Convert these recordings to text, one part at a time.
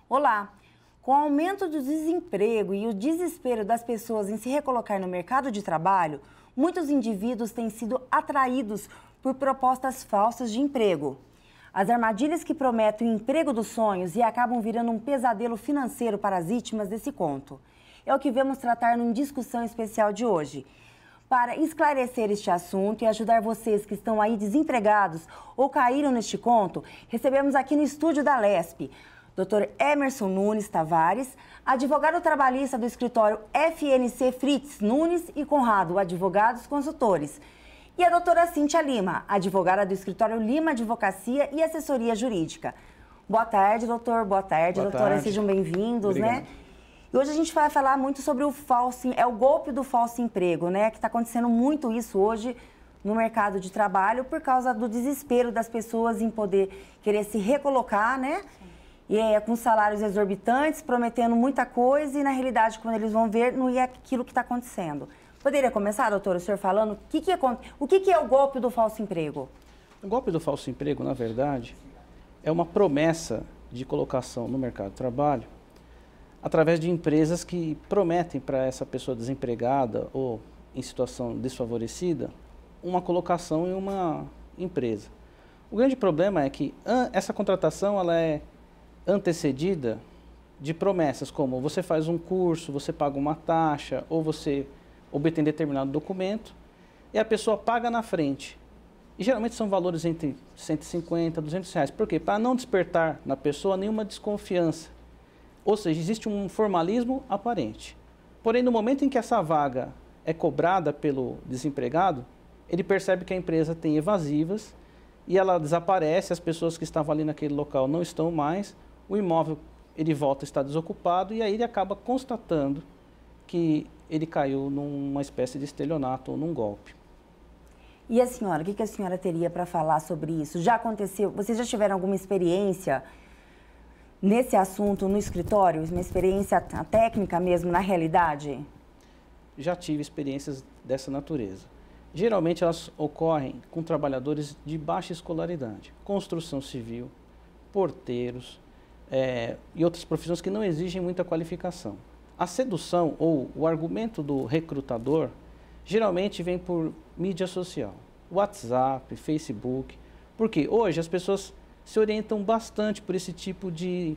Olá! Com o aumento do desemprego e o desespero das pessoas em se recolocar no mercado de trabalho, muitos indivíduos têm sido atraídos por propostas falsas de emprego. As armadilhas que prometem o emprego dos sonhos e acabam virando um pesadelo financeiro para as vítimas desse conto. É o que vamos tratar numa discussão especial de hoje. Para esclarecer este assunto e ajudar vocês que estão aí desempregados ou caíram neste conto, recebemos aqui no estúdio da LESP Dr. Emerson Nunes Tavares, advogado trabalhista do escritório FNC Fritz Nunes e Conrado, advogados consultores. E a doutora Cíntia Lima, advogada do escritório Lima Advocacia e Assessoria Jurídica. Boa tarde, doutor. Boa tarde, doutora. Sejam bem-vindos, né? E hoje a gente vai falar muito sobre o golpe do falso emprego, né? Que está acontecendo muito isso hoje no mercado de trabalho por causa do desespero das pessoas em poder querer se recolocar, né? E com salários exorbitantes, prometendo muita coisa e, na realidade, quando eles vão ver, não é aquilo que está acontecendo. Poderia começar, doutor, o senhor falando o que é o golpe do falso emprego? O golpe do falso emprego, na verdade, é uma promessa de colocação no mercado de trabalho através de empresas que prometem para essa pessoa desempregada ou em situação desfavorecida uma colocação em uma empresa. O grande problema é que essa contratação ela é antecedida de promessas como você faz um curso, você paga uma taxa ou você obtém determinado documento e a pessoa paga na frente. E geralmente são valores entre 150 e 200 reais. Por quê? Para não despertar na pessoa nenhuma desconfiança. Ou seja, existe um formalismo aparente. Porém, no momento em que essa vaga é cobrada pelo desempregado, ele percebe que a empresa tem evasivas e ela desaparece, as pessoas que estavam ali naquele local não estão mais, o imóvel ele volta a estar desocupado e aí ele acaba constatando que ele caiu numa espécie de estelionato ou num golpe. E a senhora, o que a senhora teria para falar sobre isso? Já aconteceu, vocês já tiveram alguma experiência nesse assunto no escritório? Uma experiência técnica mesmo, na realidade? Já tive experiências dessa natureza. Geralmente elas ocorrem com trabalhadores de baixa escolaridade, construção civil, porteiros e outras profissões que não exigem muita qualificação. A sedução ou o argumento do recrutador geralmente vem por mídia social, WhatsApp, Facebook, porque hoje as pessoas se orientam bastante por esse tipo de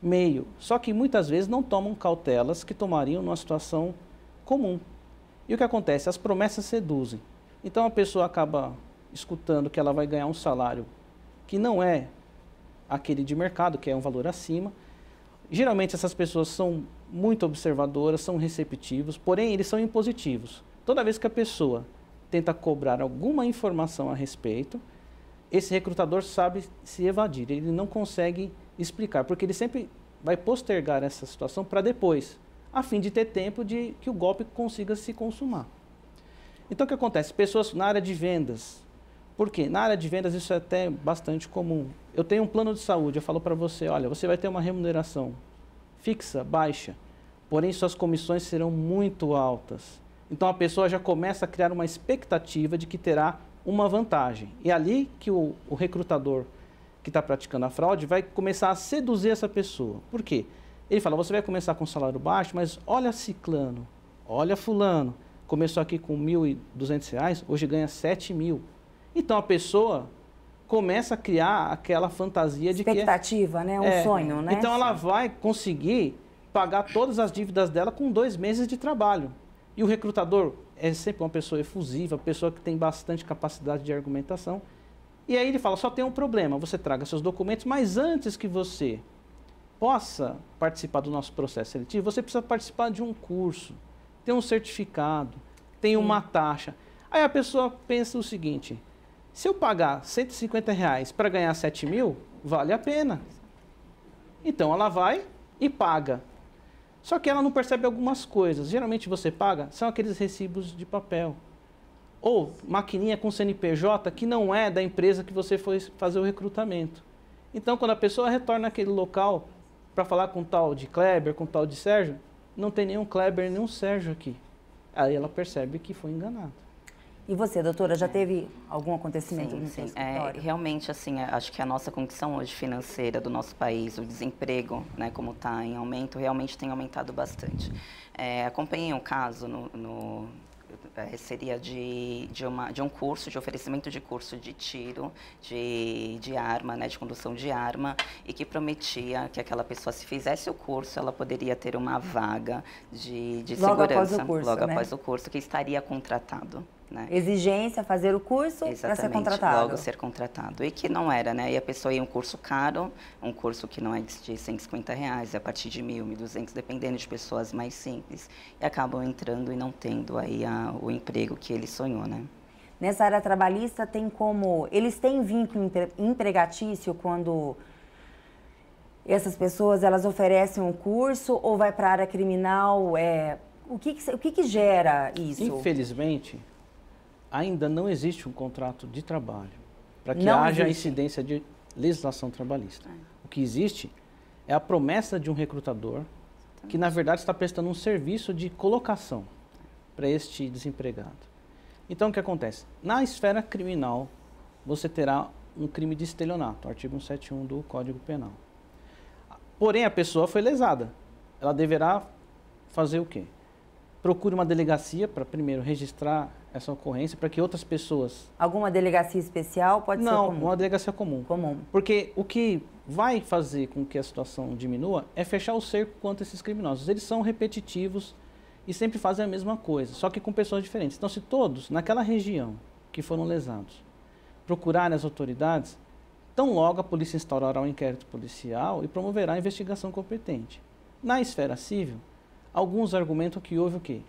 meio, só que muitas vezes não tomam cautelas que tomariam numa situação comum. E o que acontece? As promessas seduzem. Então a pessoa acaba escutando que ela vai ganhar um salário que não é aquele de mercado, que é um valor acima. Geralmente essas pessoas são muito observadoras, são receptivos, porém eles são impositivos. Toda vez que a pessoa tenta cobrar alguma informação a respeito, esse recrutador sabe se evadir, ele não consegue explicar, porque ele sempre vai postergar essa situação para depois, a fim de ter tempo de que o golpe consiga se consumar. Então o que acontece? Pessoas na área de vendas. Por quê? Na área de vendas isso é até bastante comum. Eu tenho um plano de saúde, eu falo para você, olha, você vai ter uma remuneração fixa, baixa, porém suas comissões serão muito altas. Então a pessoa já começa a criar uma expectativa de que terá uma vantagem. E é ali que o recrutador que está praticando a fraude vai começar a seduzir essa pessoa. Por quê? Ele fala, você vai começar com salário baixo, mas olha ciclano, olha fulano, começou aqui com R$ 1.200, hoje ganha 7.000. Então a pessoa começa a criar aquela fantasia de que... Expectativa, né? Um sonho, né? Então ela vai conseguir pagar todas as dívidas dela com 2 meses de trabalho. E o recrutador é sempre uma pessoa efusiva, pessoa que tem bastante capacidade de argumentação. E aí ele fala, só tem um problema, você traga seus documentos, mas antes que você possa participar do nosso processo seletivo, você precisa participar de um curso, tem um certificado, tem uma taxa. Aí a pessoa pensa o seguinte, se eu pagar R$ 150 para ganhar 7.000, vale a pena. Então ela vai e paga. Só que ela não percebe algumas coisas. Geralmente você paga, são aqueles recibos de papel. Ou maquininha com CNPJ que não é da empresa que você foi fazer o recrutamento. Então quando a pessoa retorna àquele local para falar com tal de Kleber, com tal de Sérgio, não tem nenhum Kleber, nenhum Sérgio aqui. Aí ela percebe que foi enganada. E você, doutora, já teve algum acontecimento no seu escritório? Realmente, assim, acho que a nossa condição hoje financeira do nosso país, o desemprego, né, como está em aumento, realmente tem aumentado bastante. Acompanhei um caso seria de um curso, de oferecimento de curso de tiro, de arma, né, de condução de arma, e que prometia que aquela pessoa, se fizesse o curso, ela poderia ter uma vaga de segurança logo após o curso, que estaria contratado. Né? Exigência, fazer o curso para ser contratado. Logo ser contratado. E que não era, né? E a pessoa ia um curso caro, um curso que não é de R$150, a partir de 1.000, 1.200, dependendo de pessoas mais simples. E acabam entrando e não tendo aí o emprego que ele sonhou, né? Nessa área trabalhista, eles têm vínculo empregatício quando essas pessoas elas oferecem um curso ou vai para a área criminal? O que gera isso? Infelizmente, ainda não existe um contrato de trabalho para que haja incidência de legislação trabalhista. O que existe é a promessa de um recrutador que, na verdade, está prestando um serviço de colocação para este desempregado. Então, o que acontece? Na esfera criminal, você terá um crime de estelionato, artigo 171 do Código Penal. Porém, a pessoa foi lesada. Ela deverá fazer o quê? Procure uma delegacia para primeiro registrar essa ocorrência para que outras pessoas... Alguma delegacia especial pode ser comum? Não, uma delegacia comum. Porque o que vai fazer com que a situação diminua é fechar o cerco contra esses criminosos. Eles são repetitivos e sempre fazem a mesma coisa, só que com pessoas diferentes. Então, se todos naquela região que foram lesados procurarem as autoridades, tão logo a polícia instaurará um inquérito policial e promoverá a investigação competente. Na esfera civil, alguns argumentam que houve o quê?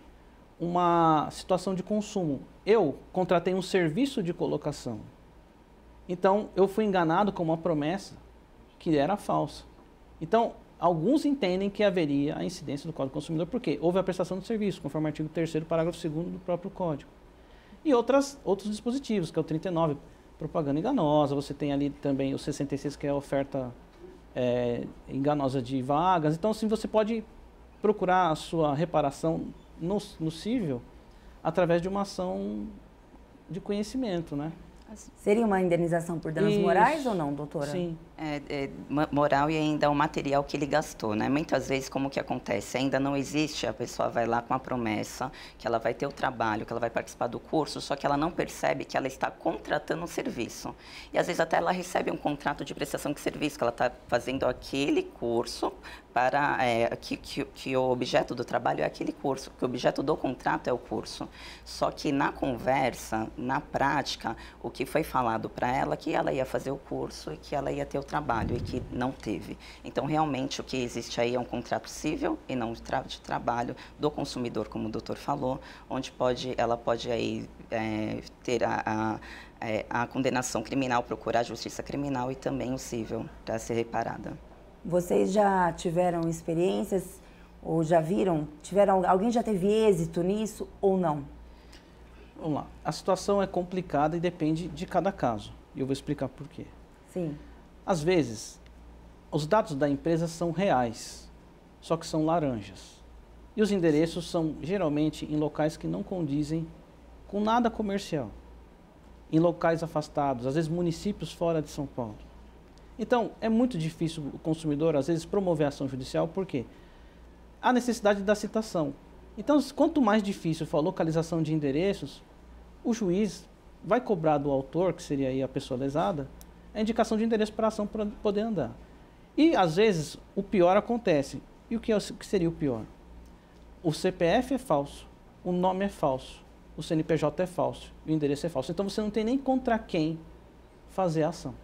Uma situação de consumo. Eu contratei um serviço de colocação. Então, eu fui enganado com uma promessa que era falsa. Então, alguns entendem que haveria a incidência do Código do Consumidor porque houve a prestação de serviço, conforme o artigo 3º, parágrafo 2º do próprio Código. E outros dispositivos, que é o 39, propaganda enganosa, você tem ali também o 66, que é a oferta enganosa de vagas. Então, assim, você pode procurar a sua reparação no cível através de uma ação de conhecimento, né? Seria uma indenização por danos morais ou não, doutora? Sim. Moral e ainda o material que ele gastou, né? Muitas vezes, como que acontece? Ainda não existe, a pessoa vai lá com a promessa que ela vai ter o trabalho, que ela vai participar do curso, só que ela não percebe que ela está contratando um serviço. E às vezes até ela recebe um contrato de prestação de serviço, que ela está fazendo aquele curso para que o objeto do trabalho é aquele curso, que o objeto do contrato é o curso. Só que na conversa, na prática, o que foi falado para ela que ela ia fazer o curso e que ela ia ter o trabalho e que não teve. Então, realmente, o que existe aí é um contrato civil e não de trabalho do consumidor, como o doutor falou, onde ela pode aí ter a condenação criminal, procurar a justiça criminal e também o civil para ser reparada. Vocês já tiveram experiências ou já viram? Alguém já teve êxito nisso ou não? Vamos lá. A situação é complicada e depende de cada caso. E eu vou explicar por quê. Sim. Às vezes, os dados da empresa são reais, só que são laranjas. E os endereços são geralmente em locais que não condizem com nada comercial. Em locais afastados, às vezes municípios fora de São Paulo. Então, é muito difícil o consumidor, às vezes, promover a ação judicial, porque há necessidade da citação. Então, quanto mais difícil for a localização de endereços, o juiz vai cobrar do autor, que seria aí a pessoa lesada, a indicação de endereço para a ação para poder andar. E, às vezes, o pior acontece. E o que seria o pior? O CPF é falso, o nome é falso, o CNPJ é falso, o endereço é falso. Então, você não tem nem contra quem fazer a ação.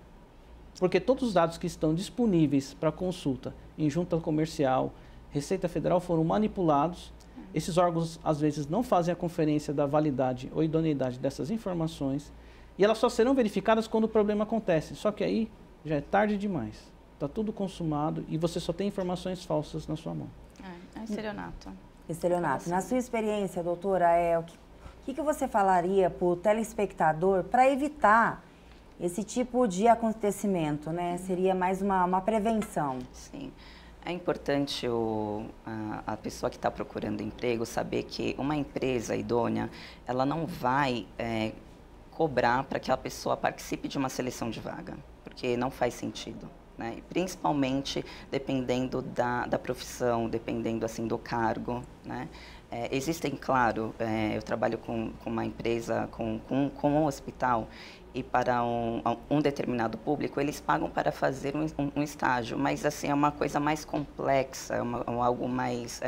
Porque todos os dados que estão disponíveis para consulta em junta comercial, Receita Federal foram manipulados. Esses órgãos, às vezes, não fazem a conferência da validade ou idoneidade dessas informações e elas só serão verificadas quando o problema acontece. Só que aí já é tarde demais. Está tudo consumado e você só tem informações falsas na sua mão. É estelionato. Estelionato. Na sua experiência, doutora, o que você falaria para o telespectador para evitar esse tipo de acontecimento, né? Seria mais uma prevenção. Sim. É importante a pessoa que está procurando emprego saber que uma empresa idônea, ela não vai cobrar para que a pessoa participe de uma seleção de vaga, porque não faz sentido. Né? E principalmente dependendo da profissão, dependendo assim do cargo. Né? Existem, claro, eu trabalho com uma empresa, com um hospital, e para um determinado público, eles pagam para fazer um estágio, mas assim, é uma coisa mais complexa, algo mais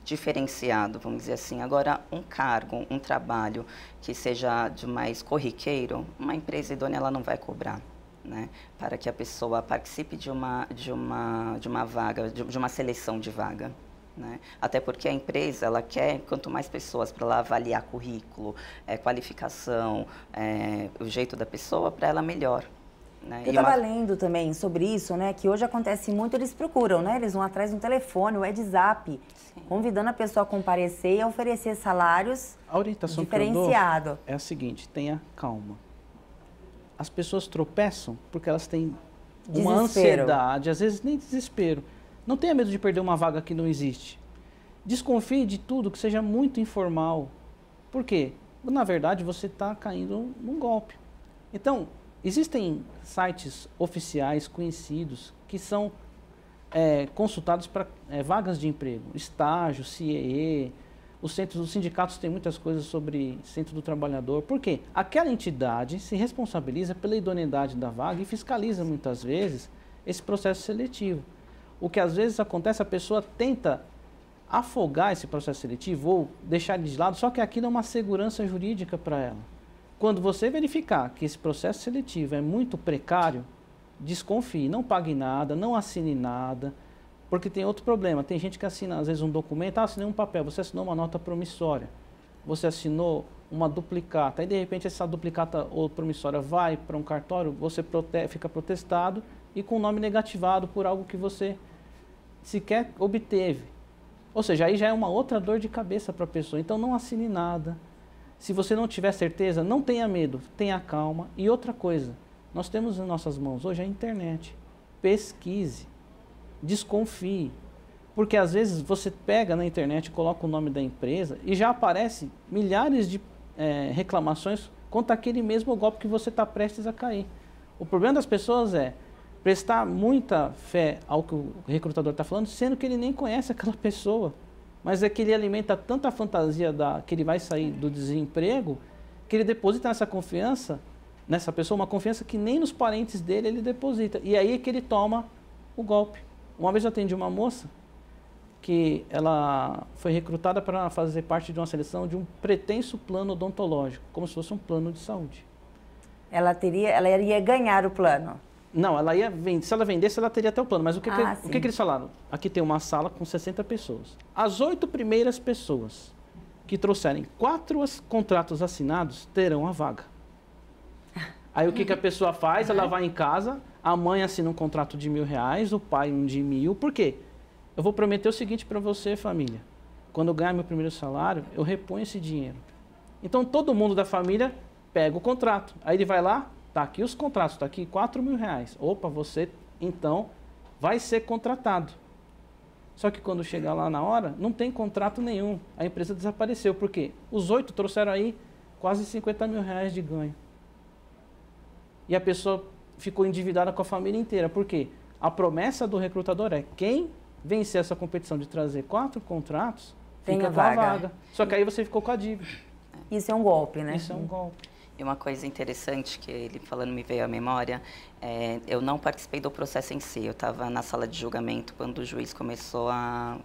diferenciado, vamos dizer assim. Agora, um cargo, um trabalho que seja de mais corriqueiro, uma empresa idônea ela não vai cobrar. Né, para que a pessoa participe de uma vaga, de uma seleção de vaga. Né? Até porque a empresa, ela quer, quanto mais pessoas para ela avaliar currículo, qualificação, o jeito da pessoa, para ela melhor. Né? Eu estava lendo também sobre isso, né, que hoje acontece muito, eles procuram, né, eles vão atrás do telefone, o WhatsApp, convidando a pessoa a comparecer e a oferecer salários a orientação diferenciados. Que eu dou é a seguinte, tenha calma. As pessoas tropeçam porque elas têm uma ansiedade, às vezes nem desespero. Não tenha medo de perder uma vaga que não existe. Desconfie de tudo que seja muito informal. Por quê? Na verdade, você está caindo num golpe. Então, existem sites oficiais conhecidos que são consultados para vagas de emprego. Estágio, CIEE, os sindicatos têm muitas coisas sobre Centro do Trabalhador. Por quê? Aquela entidade se responsabiliza pela idoneidade da vaga e fiscaliza muitas vezes esse processo seletivo. O que às vezes acontece, a pessoa tenta afogar esse processo seletivo ou deixar ele de lado, só que aquilo é uma segurança jurídica para ela. Quando você verificar que esse processo seletivo é muito precário, desconfie, não pague nada, não assine nada, porque tem outro problema. Tem gente que assina, às vezes, um documento, assinei um papel, você assinou uma nota promissória, você assinou uma duplicata, aí de repente essa duplicata ou promissória vai para um cartório, você fica protestado e com o nome negativado por algo que você sequer obteve. Ou seja, aí já é uma outra dor de cabeça para a pessoa. Então não assine nada. Se você não tiver certeza, não tenha medo, tenha calma. E outra coisa, nós temos em nossas mãos hoje a internet. Pesquise, desconfie. Porque às vezes você pega na internet, coloca o nome da empresa e já aparece milhares de reclamações contra aquele mesmo golpe que você está prestes a cair. O problema das pessoas é prestar muita fé ao que o recrutador está falando, sendo que ele nem conhece aquela pessoa. Mas é que ele alimenta tanta fantasia que ele vai sair do desemprego, que ele deposita nessa confiança, nessa pessoa, uma confiança que nem nos parentes dele ele deposita. E aí é que ele toma o golpe. Uma vez eu atendi uma moça que ela foi recrutada para fazer parte de uma seleção de um pretenso plano odontológico, como se fosse um plano de saúde. Ela iria ganhar o plano. Não, ela ia vender. Se ela vendesse, ela teria até o plano. Mas o que eles falaram? Aqui tem uma sala com 60 pessoas. As 8 primeiras pessoas que trouxerem 4 contratos assinados terão a vaga. Aí o que a pessoa faz? Ela vai em casa, a mãe assina um contrato de R$1.000, o pai um de 1.000. Por quê? Eu vou prometer o seguinte para você, família. Quando eu ganhar meu primeiro salário, eu reponho esse dinheiro. Então todo mundo da família pega o contrato. Aí ele vai lá, tá aqui os contratos, tá aqui R$4.000. Opa, você então vai ser contratado. Só que quando chegar lá na hora, não tem contrato nenhum. A empresa desapareceu. Por quê? Os 8 trouxeram aí quase R$50.000 de ganho. E a pessoa ficou endividada com a família inteira. Por quê? A promessa do recrutador é quem vencer essa competição de trazer 4 contratos, fica com a vaga. Só que aí você ficou com a dívida. Isso é um golpe, né? Isso é um golpe. E uma coisa interessante que ele falando me veio à memória, eu não participei do processo em si, eu estava na sala de julgamento quando o juiz começou a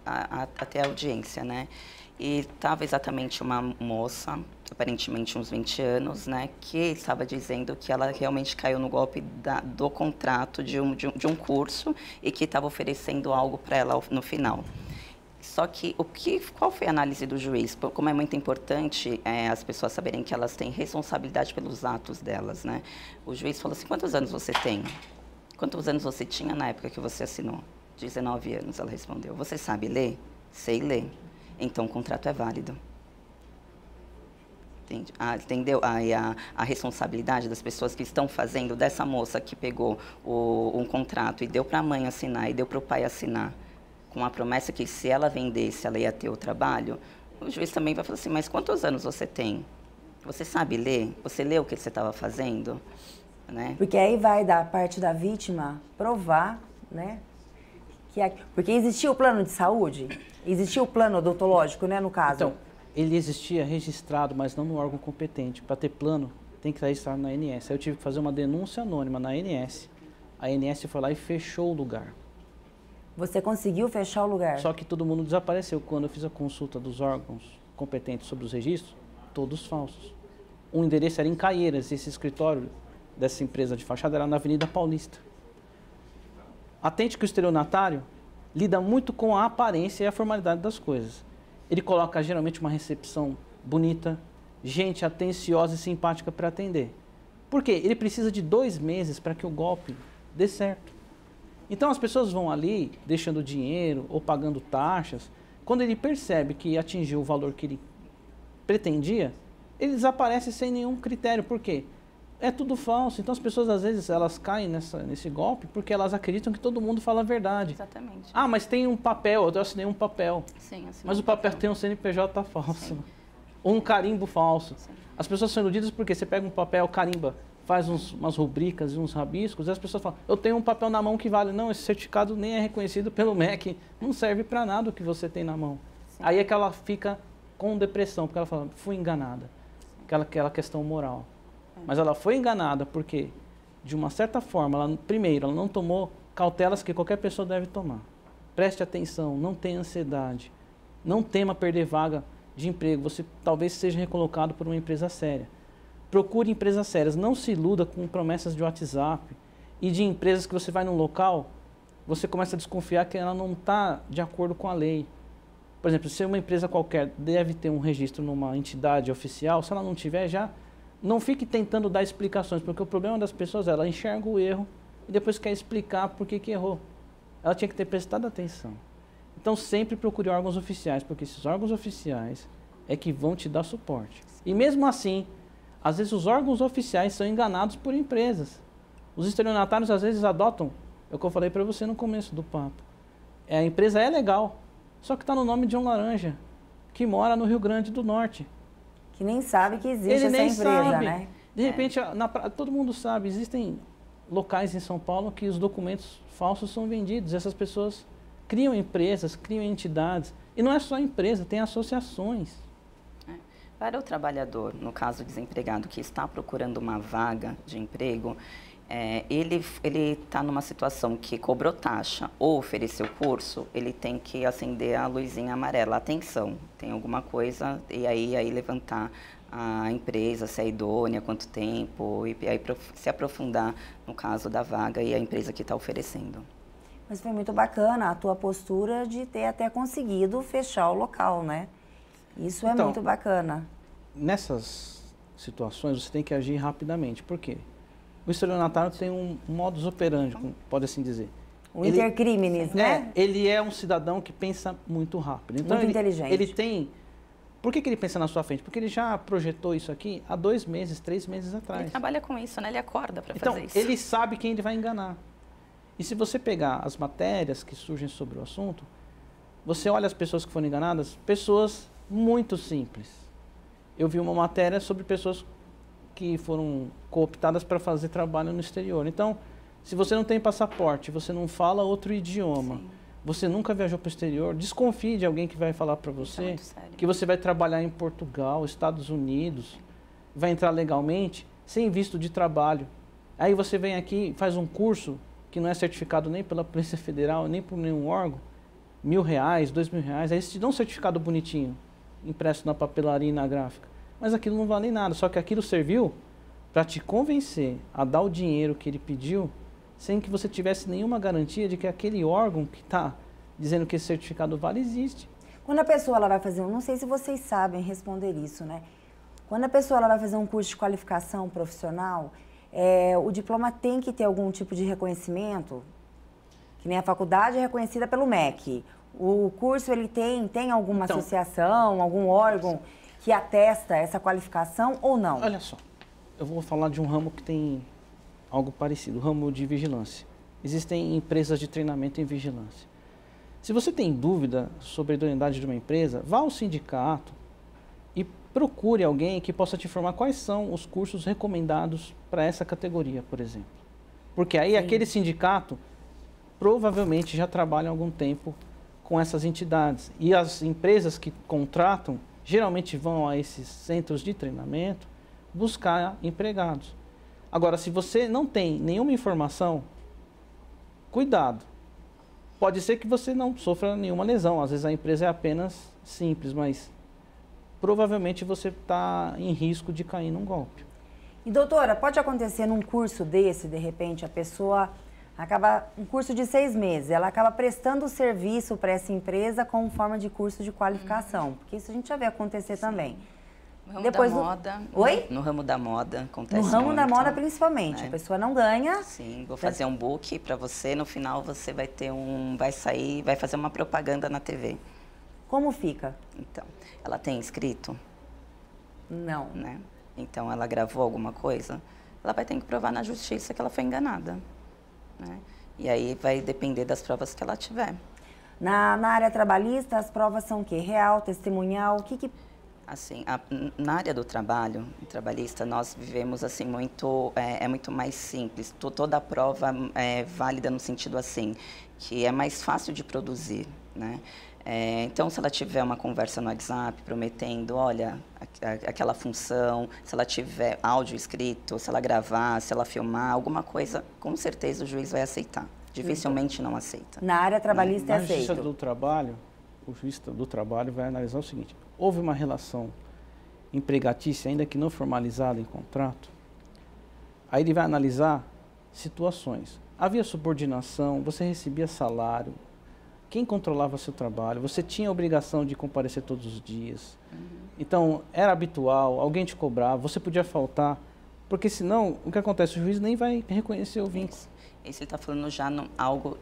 ter a audiência, né? E estava exatamente uma moça, aparentemente uns 20 anos, né, que estava dizendo que ela realmente caiu no golpe do contrato de um curso e que estava oferecendo algo para ela no final. Só que qual foi a análise do juiz? Como é muito importante as pessoas saberem que elas têm responsabilidade pelos atos delas, né? O juiz falou assim, quantos anos você tem? Quantos anos você tinha na época que você assinou? 19 anos, ela respondeu. Você sabe ler? Sei ler. Então o contrato é válido. Entendeu? A responsabilidade das pessoas que estão fazendo, dessa moça que pegou um contrato e deu para a mãe assinar e deu para o pai assinar. com a promessa que se ela vendesse, ela ia ter o trabalho, o juiz também vai falar assim, mas quantos anos você tem? Você sabe ler? Você leu o que você estava fazendo? Né? Porque aí vai da parte da vítima provar, né? Porque existia o plano de saúde, existia o plano odontológico, né, no caso. Então, ele existia registrado, mas não no órgão competente. Para ter plano, tem que estar registrado na ANS. Aí eu tive que fazer uma denúncia anônima na ANS. A ANS foi lá e fechou o lugar. Você conseguiu fechar o lugar? Só que todo mundo desapareceu. Quando eu fiz a consulta dos órgãos competentes sobre os registros, todos falsos. O endereço era em Caieiras, esse escritório dessa empresa de fachada era na Avenida Paulista. Atente que o estelionatário lida muito com a aparência e a formalidade das coisas. Ele coloca geralmente uma recepção bonita, gente atenciosa e simpática para atender. Por quê? Ele precisa de 2 meses para que o golpe dê certo. Então as pessoas vão ali deixando dinheiro ou pagando taxas. Quando ele percebe que atingiu o valor que ele pretendia, ele desaparece sem nenhum critério. Por quê? É tudo falso. Então as pessoas às vezes elas caem nesse golpe porque elas acreditam que todo mundo fala a verdade. Exatamente. Ah, mas tem um papel, eu assinei um papel. Sim, Mas o papel tem um CNPJ falso. Sim. Ou um carimbo falso. Sim. As pessoas são iludidas porque você pega um papel, carimba, faz umas rubricas e uns rabiscos, e as pessoas falam, eu tenho um papel na mão que vale. Não, esse certificado nem é reconhecido pelo MEC, não serve para nada o que você tem na mão. Sim. Aí é que ela fica com depressão, porque ela fala, fui enganada. Aquela questão moral. Mas ela foi enganada porque, de uma certa forma, primeiro, ela não tomou cautelas que qualquer pessoa deve tomar. Preste atenção, não tenha ansiedade, não tema perder vaga de emprego, você talvez seja recolocado por uma empresa séria. Procure empresas sérias, não se iluda com promessas de WhatsApp e de empresas que você vai num local, você começa a desconfiar que ela não está de acordo com a lei. Por exemplo, se uma empresa qualquer deve ter um registro numa entidade oficial, se ela não tiver, já não fique tentando dar explicações, porque o problema das pessoas é ela enxerga o erro e depois quer explicar por que errou. Ela tinha que ter prestado atenção. Então sempre procure órgãos oficiais, porque esses órgãos oficiais é que vão te dar suporte. E mesmo assim, às vezes os órgãos oficiais são enganados por empresas. Os estelionatários às vezes adotam, é o que eu falei para você no começo do papo. A empresa é legal, só que está no nome de um laranja, que mora no Rio Grande do Norte. Que nem sabe que existe essa empresa, sabe. né? De repente, todo mundo sabe, existem locais em São Paulo que os documentos falsos são vendidos. Essas pessoas criam empresas, criam entidades. E não é só empresa, tem associações. Para o trabalhador, no caso desempregado, que está procurando uma vaga de emprego, ele está numa situação que cobrou taxa ou ofereceu curso, ele tem que acender a luzinha amarela. Atenção, tem alguma coisa, e aí levantar a empresa, se é idônea, quanto tempo, e aí se aprofundar no caso da vaga e a empresa que está oferecendo. Mas foi muito bacana a tua postura de ter até conseguido fechar o local, né? Isso é muito bacana. Nessas situações, você tem que agir rapidamente. Por quê? O estelionatário tem um modus operandi, pode assim dizer. O intercrimes, né? Ele é um cidadão que pensa muito rápido. Então, muito inteligente. Ele tem... Por que ele pensa na sua frente? Porque ele já projetou isso aqui há 2 meses, 3 meses atrás. Ele trabalha com isso, né? Ele acorda para então, fazer isso. Ele sabe quem ele vai enganar. E se você pegar as matérias que surgem sobre o assunto, você olha as pessoas que foram enganadas, pessoas muito simples. Eu vi uma matéria sobre pessoas que foram cooptadas para fazer trabalho no exterior. Então, se você não tem passaporte, você não fala outro idioma, sim, você nunca viajou para o exterior, desconfie de alguém que vai falar para você que você vai trabalhar em Portugal, Estados Unidos, vai entrar legalmente, sem visto de trabalho. Aí você vem aqui, faz um curso que não é certificado nem pela Polícia Federal, nem por nenhum órgão, R$1.000, R$2.000, aí eles te dão um certificado bonitinho, impresso na papelaria e na gráfica. Mas aquilo não vale nada, só que aquilo serviu para te convencer a dar o dinheiro que ele pediu, sem que você tivesse nenhuma garantia de que aquele órgão que está dizendo que esse certificado vale existe. Quando a pessoa ela vai fazer, não sei se vocês sabem responder isso, né? Quando a pessoa ela vai fazer um curso de qualificação profissional, o diploma tem que ter algum tipo de reconhecimento, que nem a faculdade é reconhecida pelo MEC. O curso ele tem alguma associação, algum órgão que atesta essa qualificação ou não? Olha só, eu vou falar de um ramo que tem algo parecido, o ramo de vigilância. Existem empresas de treinamento em vigilância. Se você tem dúvida sobre a idoneidade de uma empresa, vá ao sindicato e procure alguém que possa te informar quais são os cursos recomendados para essa categoria, por exemplo. Porque aí aquele sindicato provavelmente já trabalha há algum tempo com essas entidades. E as empresas que contratam geralmente vão a esses centros de treinamento buscar empregados. Agora, se você não tem nenhuma informação, cuidado. Pode ser que você não sofra nenhuma lesão. Às vezes a empresa é apenas simples, mas provavelmente você está em risco de cair num golpe. E doutora, pode acontecer num curso desse, de repente, a pessoa acaba, um curso de 6 meses, ela acaba prestando serviço para essa empresa como forma de curso de qualificação, porque isso a gente já vê acontecer também. No ramo da moda. Oi? No ramo da moda acontece No ramo muito, da moda principalmente, né? a pessoa não ganha. Sim, vou fazer um book para você, no final você vai ter vai sair, vai fazer uma propaganda na TV. Como fica? Então, ela tem escrito? Não. Né? Então, ela gravou alguma coisa? Ela vai ter que provar na justiça que ela foi enganada. Né? E aí vai depender das provas que ela tiver. Na área trabalhista, as provas são o quê? Real, testemunhal, o que... Assim, na área do trabalho, trabalhista, nós vivemos assim muito, é muito mais simples. Toda a prova é válida no sentido assim, que é mais fácil de produzir, né? Então, se ela tiver uma conversa no WhatsApp prometendo, olha, aquela função, se ela tiver áudio escrito, se ela gravar, se ela filmar, alguma coisa, com certeza o juiz vai aceitar. Dificilmente não aceita. Na área trabalhista é aceito. Na justiça do trabalho, o juiz do trabalho vai analisar o seguinte: houve uma relação empregatícia, ainda que não formalizada em contrato, aí ele vai analisar situações. Havia subordinação, você recebia salário, quem controlava seu trabalho, você tinha a obrigação de comparecer todos os dias. Então, era habitual, alguém te cobrava, você podia faltar, porque senão, o que acontece? O juiz nem vai reconhecer o vínculo. Isso ele está falando já algo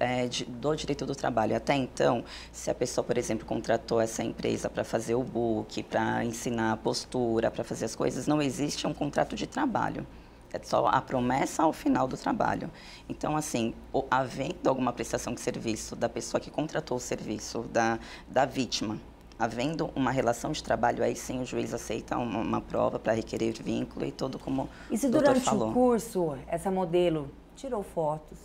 do direito do trabalho. Até então, se a pessoa, por exemplo, contratou essa empresa para fazer o book, para ensinar a postura, para fazer as coisas, não existe um contrato de trabalho. É só a promessa ao final do trabalho. Então, assim, havendo alguma prestação de serviço da pessoa que contratou o serviço, da vítima, havendo uma relação de trabalho, aí sim o juiz aceita uma prova para requerer vínculo e tudo como E se o doutor durante falou. o curso, essa modelo tirou fotos,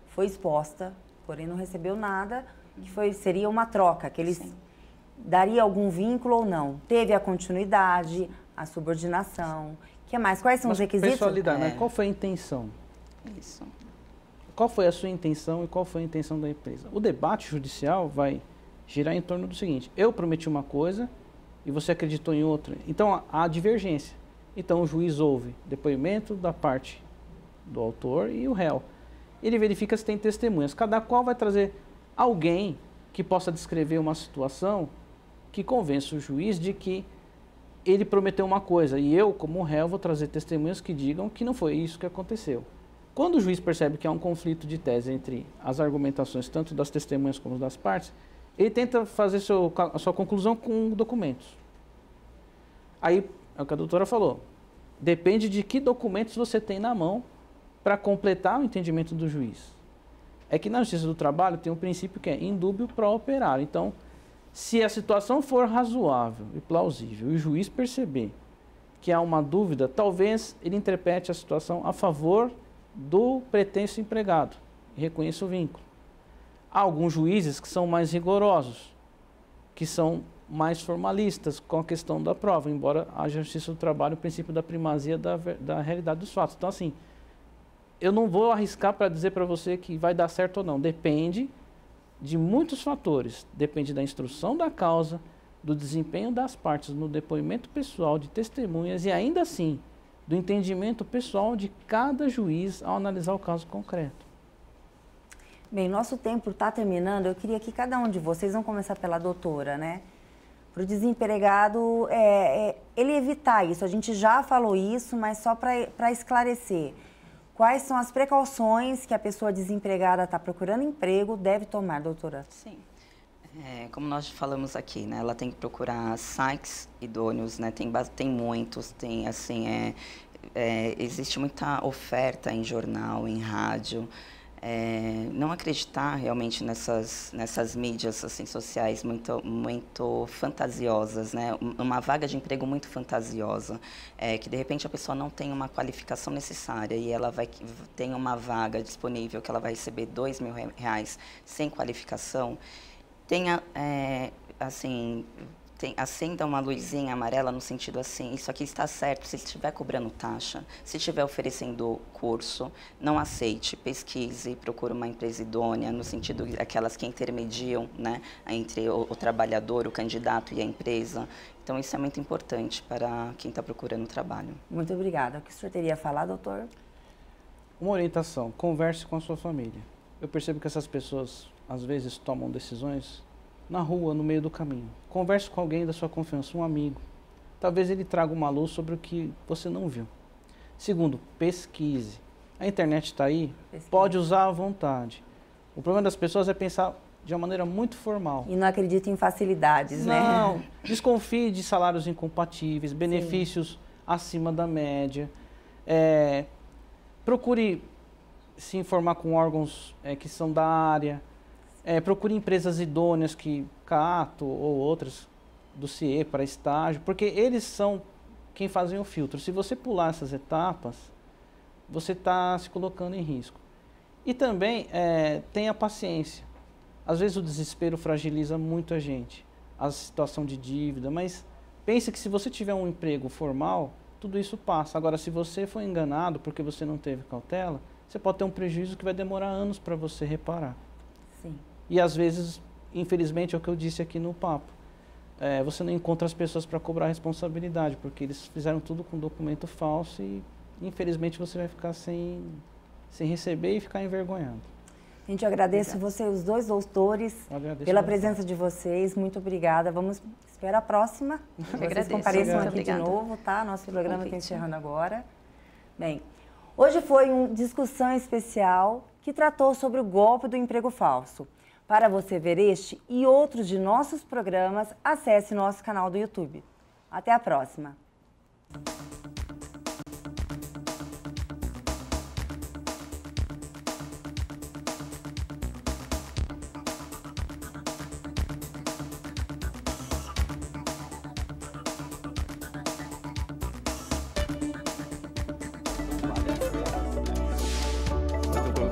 foi exposta, porém não recebeu nada, que seria uma troca, que eles daria algum vínculo ou não? Teve a continuidade, a subordinação... O que mais? Quais são os requisitos? Pessoalidade, né? Qual foi a intenção? Isso. Qual foi a sua intenção e qual foi a intenção da empresa? O debate judicial vai girar em torno do seguinte: eu prometi uma coisa e você acreditou em outra. Então, há divergência. Então, o juiz ouve depoimento da parte do autor e o réu. Ele verifica se tem testemunhas. Cada qual vai trazer alguém que possa descrever uma situação que convença o juiz de que ele prometeu uma coisa e eu, como réu, vou trazer testemunhas que digam que não foi isso que aconteceu. Quando o juiz percebe que há um conflito de tese entre as argumentações, tanto das testemunhas como das partes, ele tenta fazer a sua conclusão com documentos. Aí, é o que a doutora falou, depende de que documentos você tem na mão para completar o entendimento do juiz. É que na justiça do trabalho tem um princípio que é in dubio pro operario. Então, se a situação for razoável e plausível e o juiz perceber que há uma dúvida, talvez ele interprete a situação a favor do pretenso empregado e reconheça o vínculo. Há alguns juízes que são mais rigorosos, que são mais formalistas com a questão da prova, embora a justiça do trabalho o princípio da primazia da realidade dos fatos. Então, assim, eu não vou arriscar para dizer para você que vai dar certo ou não. Depende de muitos fatores. Depende da instrução da causa, do desempenho das partes no depoimento pessoal de testemunhas e, ainda assim, do entendimento pessoal de cada juiz ao analisar o caso concreto. Bem, nosso tempo está terminando. Eu queria que cada um de vocês, vamos começar pela doutora, né? Para o desempregado, ele evitar isso. A gente já falou isso, mas só para esclarecer. Quais são as precauções que a pessoa desempregada está procurando emprego deve tomar, doutora? Sim. Como nós falamos aqui, né, ela tem que procurar sites idôneos, né, tem muitos, tem assim, existe muita oferta em jornal, em rádio, Não acreditar realmente nessas mídias assim, sociais muito fantasiosas, né? Uma vaga de emprego muito fantasiosa, que de repente a pessoa não tem uma qualificação necessária e ela tem uma vaga disponível que ela vai receber R$ 2.000 sem qualificação. Tenha, assim, acenda uma luzinha amarela no sentido assim, isso aqui está certo, se estiver cobrando taxa, se estiver oferecendo curso, não aceite, pesquise, procure uma empresa idônea, no sentido aquelas que intermediam, né, entre o trabalhador, o candidato e a empresa. Então, isso é muito importante para quem está procurando trabalho. Muito obrigada. O que o senhor teria a falar, doutor? Uma orientação, converse com a sua família. Eu percebo que essas pessoas, às vezes, tomam decisões na rua, no meio do caminho. Converse com alguém da sua confiança, um amigo. Talvez ele traga uma luz sobre o que você não viu. Segundo, pesquise. A internet está aí, pode usar à vontade. O problema das pessoas é pensar de uma maneira muito formal. E não acredita em facilidades, né? Não, desconfie de salários incompatíveis, benefícios acima da média. Procure se informar com órgãos que são da área. Procure empresas idôneas, CAATO ou outras do CIE para estágio, porque eles são quem fazem o filtro. Se você pular essas etapas, você está se colocando em risco. E também tenha paciência. Às vezes o desespero fragiliza muito a gente, a situação de dívida, mas pense que se você tiver um emprego formal, tudo isso passa. Agora, se você for enganado porque você não teve cautela, você pode ter um prejuízo que vai demorar anos para você reparar. Sim. E às vezes, infelizmente, é o que eu disse aqui no papo, você não encontra as pessoas para cobrar responsabilidade, porque eles fizeram tudo com documento falso e, infelizmente, você vai ficar sem receber e ficar envergonhado. Gente, eu agradeço você, os dois doutores, pela presença de vocês. Muito obrigada. Vamos esperar a próxima. Vocês compareçam aqui de novo, tá? Nosso programa está encerrando agora. Bem, hoje foi uma discussão especial que tratou sobre o golpe do emprego falso. Para você ver este e outros de nossos programas, acesse nosso canal do YouTube. Até a próxima!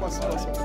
Passou.